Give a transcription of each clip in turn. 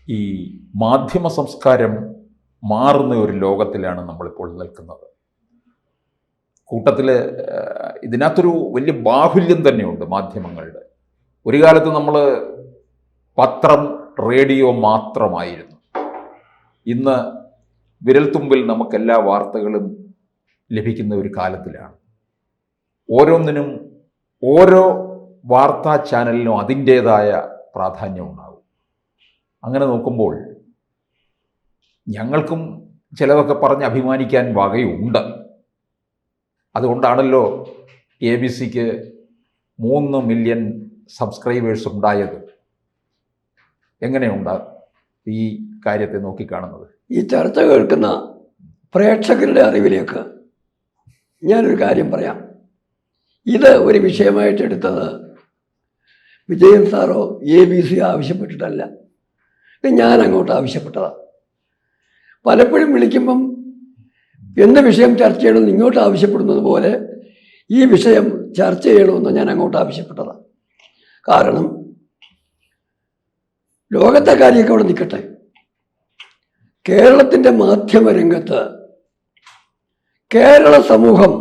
ഈ മാധ്യമ സംസ്കാരം മാറുന്ന ഒരു ലോകത്തിലാണ് നമ്മളിപ്പോൾ നിൽക്കുന്നത്. കൂട്ടത്തിൽ ഇതിനകത്തൊരു വലിയ ബാഹുല്യം തന്നെയുണ്ട് മാധ്യമങ്ങളുടെ. ഒരു കാലത്ത് നമ്മൾ പത്രം, റേഡിയോ മാത്രമായിരുന്നു. ഇന്ന് വിരൽത്തുമ്പിൽ നമുക്കെല്ലാ വാർത്തകളും ലഭിക്കുന്ന ഒരു കാലത്തിലാണ്. ഓരോന്നിനും ഓരോ വാർത്താ ചാനലിനും അതിൻ്റേതായ പ്രാധാന്യമുണ്ടാകും. അങ്ങനെ നോക്കുമ്പോൾ ഞങ്ങൾക്കും ചിലതൊക്കെ പറഞ്ഞ് അഭിമാനിക്കാൻ വകയുണ്ട്. അതുകൊണ്ടാണല്ലോ ABC-ക്ക് 3 മില്യൺ സബ്സ്ക്രൈബേഴ്സ് ഉണ്ടായത്. എങ്ങനെയുണ്ട് ഈ കാര്യത്തെ നോക്കിക്കാണുന്നത്? ഈ ചർച്ച കേൾക്കുന്ന പ്രേക്ഷകരുടെ അറിവിലേക്ക് ഞാനൊരു കാര്യം പറയാം. ഇത് ഒരു വിഷയമായിട്ട് എടുത്തത് വിജയൻ സാറോ ABC ആവശ്യപ്പെട്ടിട്ടല്ല, ഞാൻ അങ്ങോട്ട് ആവശ്യപ്പെട്ടതാണ്. പലപ്പോഴും വിളിക്കുമ്പം എന്ത് വിഷയം ചർച്ച ചെയ്യണമെന്ന് ഇങ്ങോട്ട് ആവശ്യപ്പെടുന്നത് പോലെ ഈ വിഷയം ചർച്ച ചെയ്യണമെന്ന് ഞാൻ അങ്ങോട്ട് ആവശ്യപ്പെട്ടതാണ്. കാരണം ലോകത്തെ കാര്യമൊക്കെ അവിടെ നിൽക്കട്ടെ, കേരളത്തിൻ്റെ മാധ്യമരംഗത്ത് കേരള സമൂഹം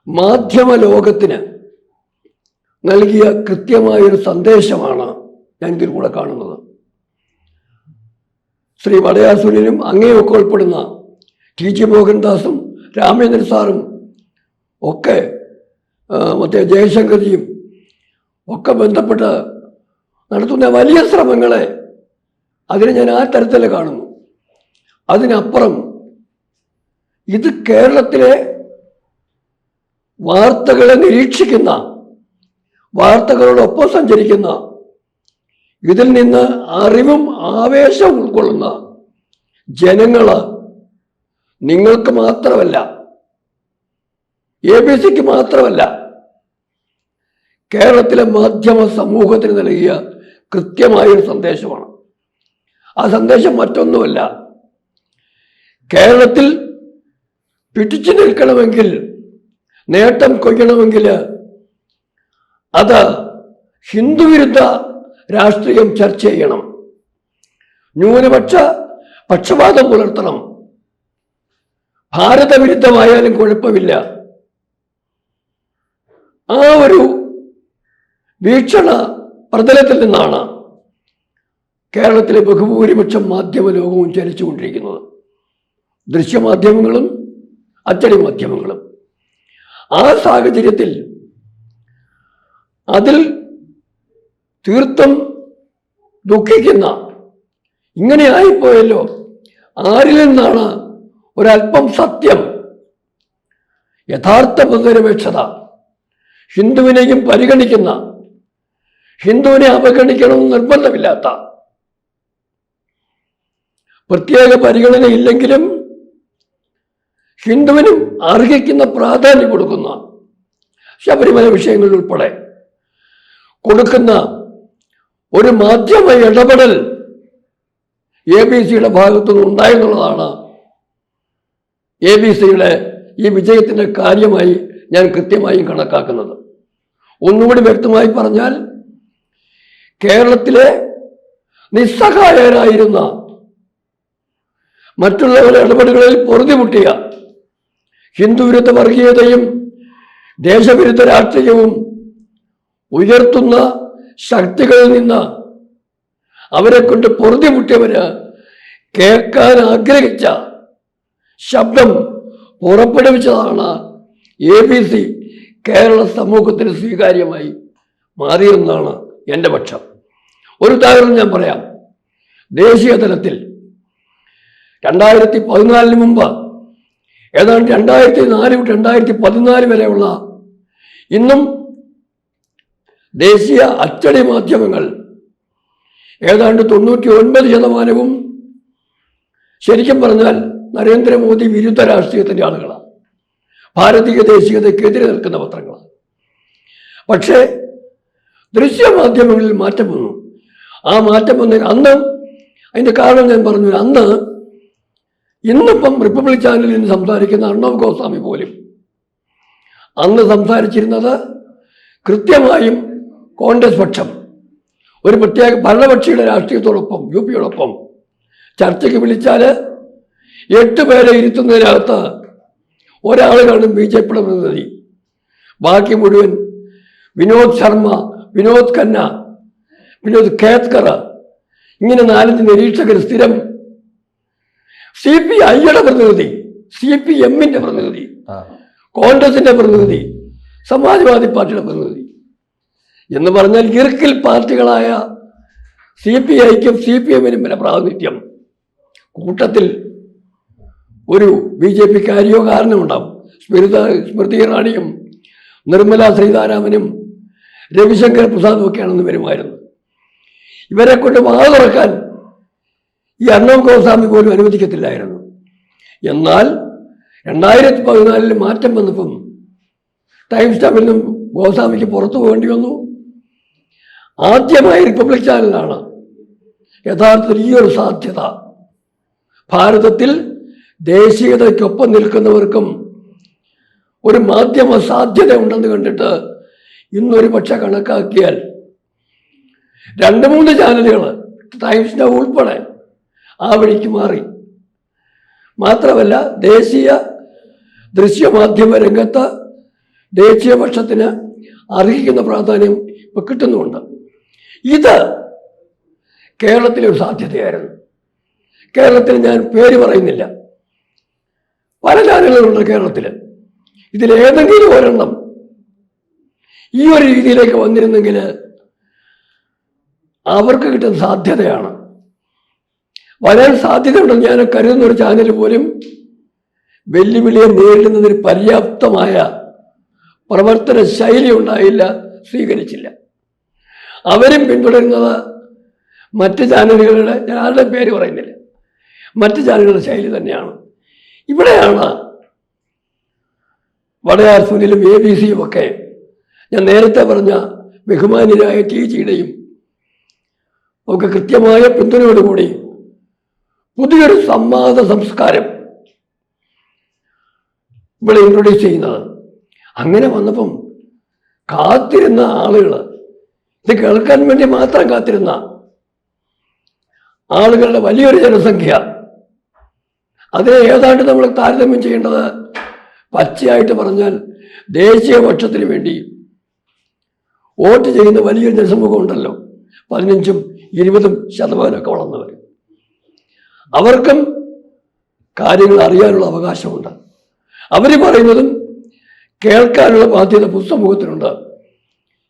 മാധ്യമ ലോകത്തിന് നൽകിയ കൃത്യമായൊരു സന്ദേശമാണ് ഞാൻ ഇതിൽ കൂടെ കാണുന്നത്. ശ്രീ വടയാർ സുനിലും അങ്ങനെയൊക്കെ ഉൾപ്പെടുന്ന TG മോഹൻദാസും രാമേന്ദ്രൻ സാറും ഒക്കെ മറ്റേ ജയശങ്കർജിയും ഒക്കെ ബന്ധപ്പെട്ട് നടത്തുന്ന വലിയ ശ്രമങ്ങളെ അതിനെ ഞാൻ ആ തരത്തിൽ കാണുന്നു. അതിനപ്പുറം ഇത് കേരളത്തിലെ വാർത്തകളെ നിരീക്ഷിക്കുന്ന, വാർത്തകളോടൊപ്പം സഞ്ചരിക്കുന്ന, ഇതിൽ നിന്ന് അറിവും ആവേശവും ഉൾക്കൊള്ളുന്ന ജനങ്ങൾ നിങ്ങൾക്ക് മാത്രമല്ല, ABC-ക്ക് മാത്രമല്ല, കേരളത്തിലെ മാധ്യമ സമൂഹത്തിന് നൽകിയ കൃത്യമായൊരു സന്ദേശമാണ്. ആ സന്ദേശം മറ്റൊന്നുമല്ല, കേരളത്തിൽ പിടിച്ചു നിൽക്കണമെങ്കിൽ, നേട്ടം കൊയ്യണമെങ്കിൽ അത് ഹിന്ദുവിരുദ്ധ രാഷ്ട്രീയം ചർച്ച ചെയ്യണം, ന്യൂനപക്ഷ പക്ഷപാതം പുലർത്തണം, ഭാരതവിരുദ്ധമായാലും കുഴപ്പമില്ല. ആ ഒരു വീക്ഷണ പ്രതലത്തിൽ നിന്നാണ് കേരളത്തിലെ ബഹുഭൂരിപക്ഷം മാധ്യമ ലോകവും ചലിച്ചുകൊണ്ടിരിക്കുന്നത്, ദൃശ്യമാധ്യമങ്ങളും അച്ചടി മാധ്യമങ്ങളും. ആ സാഹചര്യത്തിൽ അതിൽ തീർത്തും ദുഃഖിക്കുന്ന, ഇങ്ങനെ ആയിപ്പോയല്ലോ, ആരിൽ നിന്നാണ് ഒരല്പം സത്യം, യഥാർത്ഥ പൊതുനിരപേക്ഷത, ഹിന്ദുവിനെയും പരിഗണിക്കുന്ന, ഹിന്ദുവിനെ അവഗണിക്കണമെന്ന് നിർബന്ധമില്ലാത്ത, പ്രത്യേക പരിഗണനയില്ലെങ്കിലും ഹിന്ദുവിനും അർഹിക്കുന്ന പ്രാധാന്യം കൊടുക്കുന്ന, ശബരിമല വിഷയങ്ങൾ ഉൾപ്പെടെ കൊടുക്കുന്ന ഒരു മാധ്യമ ഇടപെടൽ ABC-യുടെ ഭാഗത്തുനിന്ന് ഉണ്ടായെന്നുള്ളതാണ് ABC-യുടെ ഈ വിജയത്തിൻ്റെ കാര്യമായി ഞാൻ കൃത്യമായും കണക്കാക്കുന്നത്. ഒന്നുകൂടി വ്യക്തമായി പറഞ്ഞാൽ, കേരളത്തിലെ നിസ്സഹായരായിരുന്ന, മറ്റുള്ളവരുടെ ഇടപെടലുകളിൽ പൊറുതിമുട്ടിയ, ഹിന്ദുവിരുദ്ധ വർഗീയതയും ദേശവിരുദ്ധ രാഷ്ട്രീയവും ഉയർത്തുന്ന ശക്തികളിൽ നിന്ന് അവരെ കൊണ്ട് പൊറുതിമുട്ടിയവര് കേൾക്കാൻ ആഗ്രഹിച്ച ശബ്ദം പുറപ്പെടുവിച്ചതാണ് ABC കേരള സമൂഹത്തിന് സ്വീകാര്യമായി മാറിയെന്നാണ് എൻ്റെ പക്ഷം. ഒരു ഉദാഹരണം ഞാൻ പറയാം. ദേശീയ തലത്തിൽ 2014 മുമ്പ് ഏതാണ്ട് 2004-2014 വരെയുള്ള ഇന്നും ദേശീയ അച്ചടി മാധ്യമങ്ങൾ ഏതാണ്ട് 99% ശരിക്കും പറഞ്ഞാൽ നരേന്ദ്രമോദി വിരുദ്ധ രാഷ്ട്രീയത്തിൻ്റെ ആളുകളാണ്, ഭാരതീയ ദേശീയതയ്ക്കെതിരെ നിൽക്കുന്ന പത്രങ്ങളാണ്. പക്ഷേ ദൃശ്യമാധ്യമങ്ങളിൽ മാറ്റം വന്നു. ആ മാറ്റം വന്നതിന് അന്ന് അതിൻ്റെ കാരണം ഞാൻ പറഞ്ഞു. അന്ന് ഇന്നിപ്പം റിപ്പബ്ലിക് ചാനലിൽ നിന്ന് സംസാരിക്കുന്ന അർണവ് ഗോസ്വാമി പോലും അന്ന് സംസാരിച്ചിരുന്നത് കൃത്യമായും കോൺഗ്രസ് പക്ഷം, ഒരു പ്രത്യേക ഭരണപക്ഷിയുടെ രാഷ്ട്രീയത്തോടൊപ്പം UP-യോടൊപ്പം ചർച്ചയ്ക്ക് വിളിച്ചാൽ 8 പേരെ ഇരുത്തുന്നതിനകത്ത് ഒരാൾ കാണും BJP-യുടെ പ്രതിനിധി, ബാക്കി മുഴുവൻ വിനോദ് ശർമ്മ, വിനോദ് ഖന്ന, വിനോദ് ഖേത്കർ, ഇങ്ങനെ 4-5 നിരീക്ഷകർ സ്ഥിരം. CPI-യുടെ പ്രതിനിധി, CPM-ന്റെ പ്രതിനിധി, കോൺഗ്രസിന്റെ പ്രതിനിധി, സമാജ്വാദി പാർട്ടിയുടെ പ്രതിനിധി എന്ന് പറഞ്ഞാൽ ഇറുക്കിൽ പാർട്ടികളായ CPI-ക്കും CPM-നും വരെ പ്രാതിനിധ്യം. കൂട്ടത്തിൽ ഒരു BJP-കാരിയോ കാരണമുണ്ടാവും. സ്മൃതി ഇറാനിയും നിർമ്മല സീതാരാമനും രവിശങ്കർ പ്രസാദും ഒക്കെയാണെന്ന് വരുമായിരുന്നു. ഇവരെ കൊണ്ട് വാ തുറക്കാൻ ഈ അർണബ് ഗോസ്വാമി പോലും അനുവദിക്കത്തില്ലായിരുന്നു. എന്നാൽ 2014 മാറ്റം വന്നപ്പം ടൈംസ് സ്റ്റാമ്പിൽ നിന്നും ഗോസ്വാമിക്ക് പുറത്തു പോകേണ്ടി വന്നു. ആദ്യമായി റിപ്പബ്ലിക് ചാനലാണ് യഥാർത്ഥത്തിൽ ഈ ഒരു സാധ്യത, ഭാരതത്തിൽ ദേശീയതയ്ക്കൊപ്പം നിൽക്കുന്നവർക്കും ഒരു മാധ്യമ സാധ്യത ഉണ്ടെന്ന് കണ്ടിട്ട് ഇന്നൊരു പക്ഷെ കണക്കാക്കിയാൽ 2-3 ചാനലുകൾ ടൈംസ് നൗ ഉൾപ്പെടെ ആ വഴിക്ക് മാറി. മാത്രമല്ല ദേശീയ ദൃശ്യമാധ്യമ രംഗത്ത് ദേശീയപക്ഷത്തിന് അർഹിക്കുന്ന പ്രാധാന്യം ഇപ്പം കിട്ടുന്നുമുണ്ട്. ഇത് കേരളത്തിലെ ഒരു സാധ്യതയായിരുന്നു. കേരളത്തിൽ ഞാൻ പേര് പറയുന്നില്ല, പല ചാനലുകളുണ്ട് കേരളത്തിൽ. ഇതിലേതെങ്കിലും ഒരെണ്ണം ഈ ഒരു രീതിയിലേക്ക് വന്നിരുന്നെങ്കിൽ അവർക്ക് കിട്ടുന്ന സാധ്യതയാണ്. വരാൻ സാധ്യതയുണ്ടെന്ന് ഞാൻ കരുതുന്ന ഒരു ചാനൽ പോലും വെല്ലുവിളിയെ നേരിടുന്നതിന് പര്യാപ്തമായ പ്രവർത്തന ശൈലി ഉണ്ടായില്ല, സ്വീകരിച്ചില്ല. അവരും പിന്തുടരുന്നത് മറ്റ് ചാനലുകളുടെ, ഞാൻ ആരുടെ പേര് പറയുന്നില്ല, മറ്റ് ചാനലുകളുടെ ശൈലി തന്നെയാണ്. ഇവിടെയാണ് വടയാർ സുനിലും ABC-യും ഒക്കെ ഞാൻ നേരത്തെ പറഞ്ഞ ബഹുമാന്യരായ TG-യുടെയും ഒക്കെ കൃത്യമായ പിന്തുണയോടുകൂടി പുതിയൊരു സംവാദ സംസ്കാരം ഇവിടെ ഇൻട്രൊഡ്യൂസ് ചെയ്യുന്നത്. അങ്ങനെ വന്നപ്പം കാത്തിരുന്ന ആളുകൾ, ഇത് കേൾക്കാൻ വേണ്ടി മാത്രം കാത്തിരുന്ന ആളുകളുടെ വലിയൊരു ജനസംഖ്യ, അതിനെ ഏതാണ്ട് നമ്മൾ താരതമ്യം ചെയ്യേണ്ടത് പച്ചയായിട്ട് പറഞ്ഞാൽ ദേശീയപക്ഷത്തിന് വേണ്ടി വോട്ട് ചെയ്യുന്ന വലിയൊരു ജനസമൂഹം ഉണ്ടല്ലോ, 15-20% വളർന്നവർ. അവർക്കും കാര്യങ്ങൾ അറിയാനുള്ള അവകാശമുണ്ട്. അവർ പറയുന്നതും കേൾക്കാനുള്ള ബാധ്യത പൊതുസമൂഹത്തിനുണ്ട്.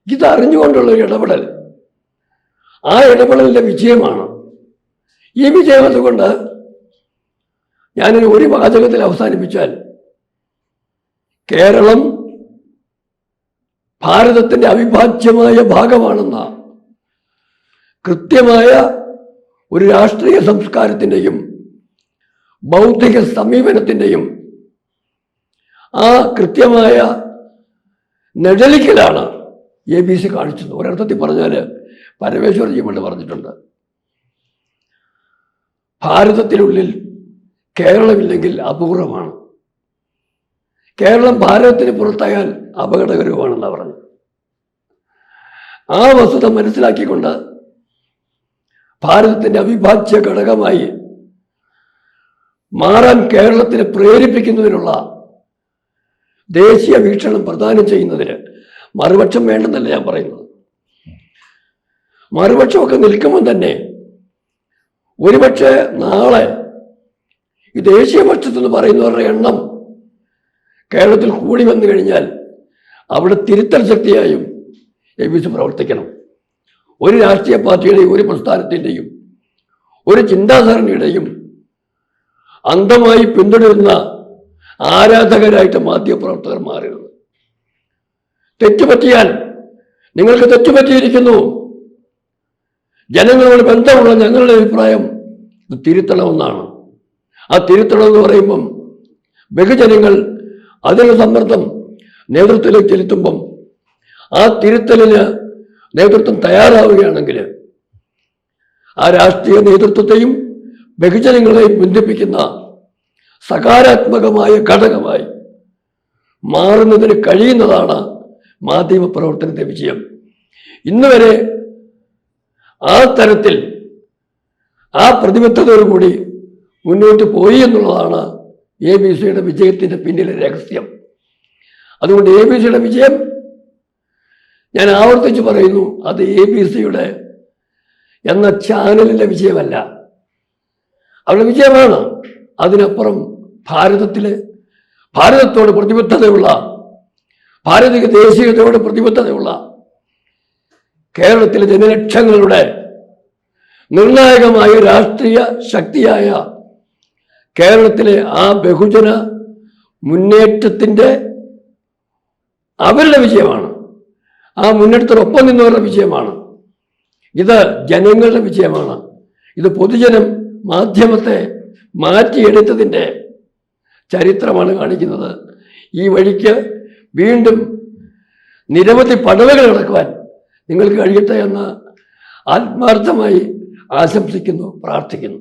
ഇതറിഞ്ഞുകൊണ്ടുള്ള ഒരു ഇടപെടൽ, ആ ഇടപെടലിൻ്റെ വിജയമാണ്. ഈ വിജയം അതുകൊണ്ട് ഞാനൊരു ഒരു വാചകത്തിൽ അവസാനിപ്പിച്ചാൽ, കേരളം ഭാരതത്തിൻ്റെ അവിഭാജ്യമായ ഭാഗമാണെന്ന കൃത്യമായ ഒരു രാഷ്ട്രീയ സംസ്കാരത്തിൻ്റെയും ബൗദ്ധിക സമീപനത്തിൻ്റെയും ആ കൃത്യമായ നെഴലിക്കലാണ് ABC കാണിച്ചത്. ഒരർത്ഥത്തിൽ പറഞ്ഞാൽ പരമേശ്വരജി കൊണ്ട് പറഞ്ഞിട്ടുണ്ട്, ഭാരതത്തിനുള്ളിൽ കേരളമില്ലെങ്കിൽ അപൂർവമാണ്, കേരളം ഭാരതത്തിന് പുറത്തായാൽ അപകടകരവുമാണെന്നാണ് പറഞ്ഞു. ആ വസ്തുത മനസ്സിലാക്കിക്കൊണ്ട് ഭാരതത്തിൻ്റെ അവിഭാജ്യ ഘടകമായി മാറാൻ കേരളത്തിനെ പ്രേരിപ്പിക്കുന്നതിനുള്ള ദേശീയ വീക്ഷണം പ്രദാനം ചെയ്യുന്നതിന് മറുപക്ഷം വേണ്ടെന്നല്ല ഞാൻ പറയുന്നത്. മറുപക്ഷമൊക്കെ നിൽക്കുമ്പോൾ തന്നെ ഒരുപക്ഷെ നാളെ ഈ ദേശീയപക്ഷത്തെന്ന് പറയുന്നവരുടെ എണ്ണം കേരളത്തിൽ കൂടി വന്നു കഴിഞ്ഞാൽ അവിടെ തിരുത്തൽ ശക്തിയായും ABC പ്രവർത്തിക്കണം. ഒരു രാഷ്ട്രീയ പാർട്ടിയുടെയും ഒരു പ്രസ്ഥാനത്തിൻ്റെയും ഒരു ചിന്താധാരണയുടെയും അന്ധമായി പിന്തുടരുന്ന ആരാധകരായിട്ട് മാധ്യമപ്രവർത്തകർ മാറരുത്. തെറ്റുപറ്റിയാൽ നിങ്ങൾക്ക് തെറ്റുപറ്റിയിരിക്കുന്നു, ജനങ്ങളോട് ബന്ധമുള്ള ഞങ്ങളുടെ അഭിപ്രായം ഇത് തിരുത്തണമെന്നാണ്. ആ തിരുത്തണം എന്ന് പറയുമ്പം ബഹുജനങ്ങൾ അതിനുള്ള സമ്മർദ്ദം നേതൃത്വത്തിലേക്ക് ചെലുത്തുമ്പം ആ തിരുത്തലിന് നേതൃത്വം തയ്യാറാവുകയാണെങ്കിൽ ആ രാഷ്ട്രീയ നേതൃത്വത്തെയും ബഹുജനങ്ങളെയും ബന്ധിപ്പിക്കുന്ന സകാരാത്മകമായ ഘടകമായി മാറുന്നതിന് കഴിയുന്നതാണ് മാധ്യമപ്രവർത്തനത്തെ വിജയം. ഇന്ന് വരെ ആ തരത്തിൽ ആ പ്രതിബദ്ധതയോടുകൂടി മുന്നോട്ട് പോയി എന്നുള്ളതാണ് ABC-യുടെ വിജയത്തിൻ്റെ പിന്നിലെ രഹസ്യം. അതുകൊണ്ട് ABC-യുടെ വിജയം, ഞാൻ ആവർത്തിച്ച് പറയുന്നു, അത് ABC-യുടെ എന്ന ചാനലിൻ്റെ വിജയമല്ല. അവരുടെ വിജയമാണ്. അതിനപ്പുറം ഭാരതത്തോട് പ്രതിബദ്ധതയുള്ള, ഭാരതീയ ദേശീയതയോട് പ്രതിബദ്ധതയുള്ള കേരളത്തിലെ ജനലക്ഷങ്ങളുടെ നിർണായകമായ രാഷ്ട്രീയ ശക്തിയായ കേരളത്തിലെ ആ ബഹുജന മുന്നേറ്റത്തിൻ്റെ അവരുടെ വിജയമാണ്. ആ മുന്നേറ്റത്തിനൊപ്പം നിന്നവരുടെ വിജയമാണ്. ഇത് ജനങ്ങളുടെ വിജയമാണ്. ഇത് പൊതുജനം മാധ്യമത്തെ മാറ്റിയെടുത്തതിൻ്റെ ചരിത്രമാണ് കാണിക്കുന്നത്. ഈ വഴിക്ക് വീണ്ടും നിരവധി പടവുകൾ നടക്കുവാൻ നിങ്ങൾക്ക് കഴിയട്ടെ എന്ന് ആത്മാർത്ഥമായി ആശംസിക്കുന്നു, പ്രാർത്ഥിക്കുന്നു.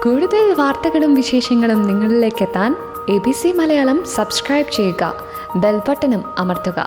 കൂടുതൽ വാർത്തകളും വിശേഷങ്ങളും നിങ്ങളിലേക്ക് എത്താൻ ABC മലയാളം സബ്സ്ക്രൈബ് ചെയ്യുക, ബെൽ ബട്ടണും അമർത്തുക.